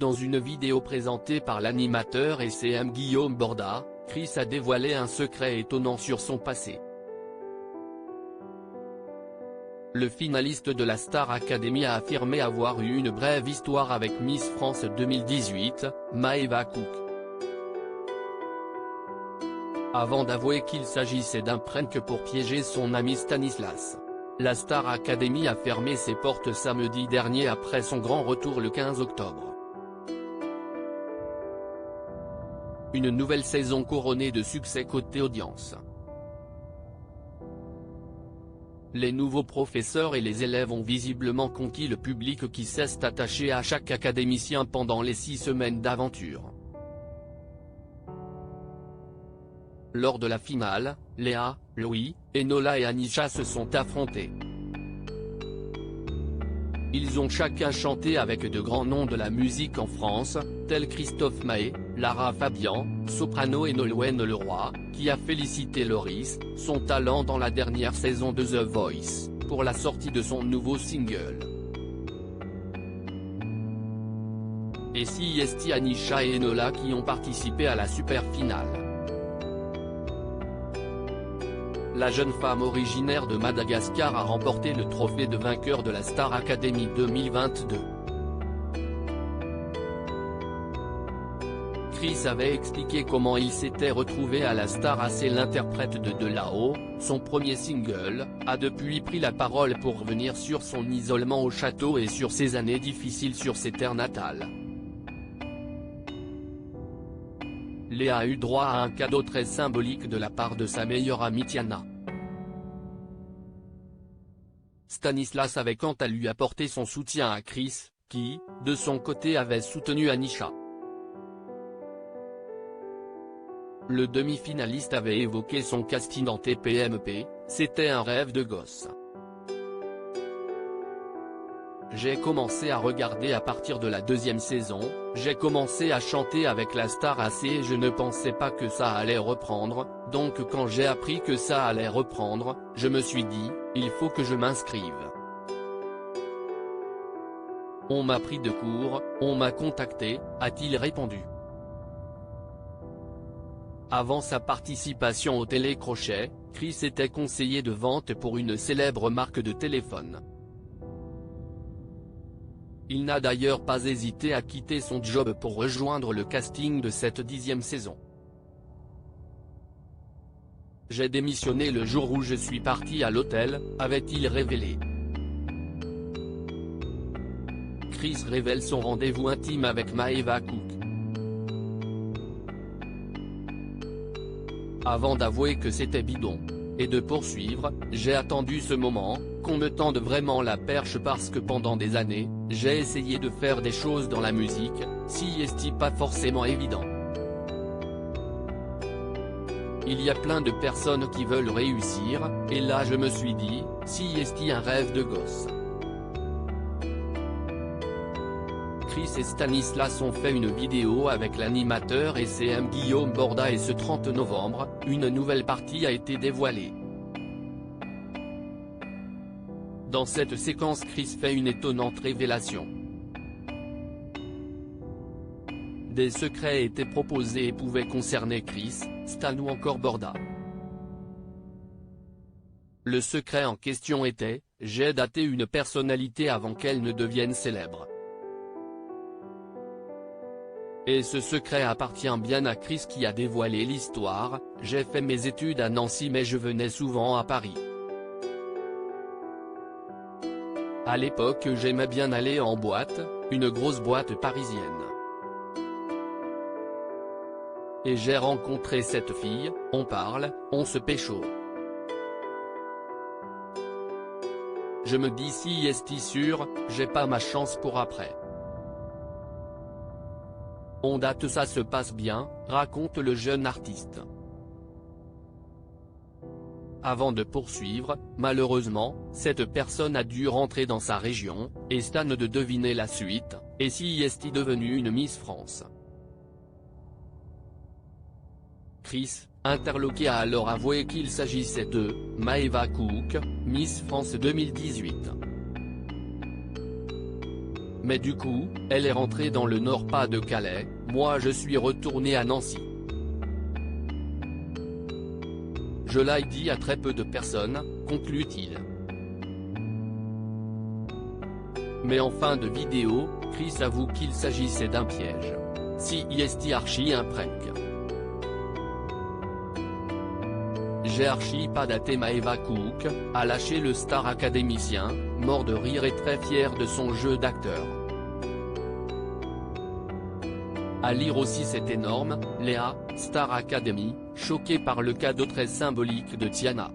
Dans une vidéo présentée par l'animateur et CM Guillaume Borda, Chris a dévoilé un secret étonnant sur son passé. Le finaliste de la Star Academy a affirmé avoir eu une brève histoire avec Miss France 2018, Maeva Cook. Avant d'avouer qu'il s'agissait d'un prank pour piéger son ami Stanislas. La Star Academy a fermé ses portes samedi dernier après son grand retour le 15 octobre. Une nouvelle saison couronnée de succès côté audience. Les nouveaux professeurs et les élèves ont visiblement conquis le public qui s'est attaché à chaque académicien pendant les 6 semaines d'aventure. Lors de la finale, Léa, Louis, Enola et Anisha se sont affrontés. Ils ont chacun chanté avec de grands noms de la musique en France, tels Christophe Maé, Lara Fabian, soprano et Nolwenn Leroy, qui a félicité Loris, son talent dans la dernière saison de The Voice, pour la sortie de son nouveau single. Et c'est Anisha et Enola qui ont participé à la super finale. La jeune femme originaire de Madagascar a remporté le trophée de vainqueur de la Star Academy 2022. Chris avait expliqué comment il s'était retrouvé à la Star AC. L'interprète de là-haut, son premier single, a depuis pris la parole pour revenir sur son isolement au château et sur ses années difficiles sur ses terres natales. Léa a eu droit à un cadeau très symbolique de la part de sa meilleure amie Tiana. Stanislas avait quant à lui apporté son soutien à Chris, qui, de son côté avait soutenu Anisha. Le demi-finaliste avait évoqué son casting en TPMP, c'était un rêve de gosse. J'ai commencé à regarder à partir de la 2e saison, j'ai commencé à chanter avec la Star AC et je ne pensais pas que ça allait reprendre, donc quand j'ai appris que ça allait reprendre, je me suis dit, il faut que je m'inscrive. On m'a pris de court, on m'a contacté, a-t-il répondu. Avant sa participation au télécrochet, Chris était conseiller de vente pour une célèbre marque de téléphone. Il n'a d'ailleurs pas hésité à quitter son job pour rejoindre le casting de cette 10e saison. J'ai démissionné le jour où je suis parti à l'hôtel, avait-il révélé. Chris révèle son rendez-vous intime avec Maeva Cook. Avant d'avouer que c'était bidon, et de poursuivre, j'ai attendu ce moment, qu'on me tende vraiment la perche parce que pendant des années, j'ai essayé de faire des choses dans la musique, si c'est pas forcément évident. Il y a plein de personnes qui veulent réussir, et là je me suis dit, si c'est un rêve de gosse. Chris et Stanislas ont fait une vidéo avec l'animateur et CM Guillaume Borda et ce 30 novembre, une nouvelle partie a été dévoilée. Dans cette séquence Chris fait une étonnante révélation. Des secrets étaient proposés et pouvaient concerner Chris, Stan ou encore Borda. Le secret en question était, j'ai daté une personnalité avant qu'elle ne devienne célèbre. Et ce secret appartient bien à Chris qui a dévoilé l'histoire, j'ai fait mes études à Nancy mais je venais souvent à Paris. À l'époque j'aimais bien aller en boîte, une grosse boîte parisienne. Et j'ai rencontré cette fille, on parle, on se pécho. Je me dis si est sûr, j'ai pas ma chance pour après. On date ça se passe bien, raconte le jeune artiste. Avant de poursuivre, malheureusement, cette personne a dû rentrer dans sa région, et Stan de deviner la suite, et si est devenue une Miss France. Chris, interloqué a alors avoué qu'il s'agissait de Maeva Cook, Miss France 2018. Mais du coup, elle est rentrée dans le Nord-Pas-de-Calais, moi je suis retourné à Nancy. Je l'ai dit à très peu de personnes, conclut-il. Mais en fin de vidéo, Chris avoue qu'il s'agissait d'un piège. Si est archi imprec. J'ai archi pas daté Maeva Cook, a lâché le star académicien, mort de rire et très fier de son jeu d'acteur. À lire aussi c'est énorme, Léa, Star Academy, choquée par le cadeau très symbolique de Tiana.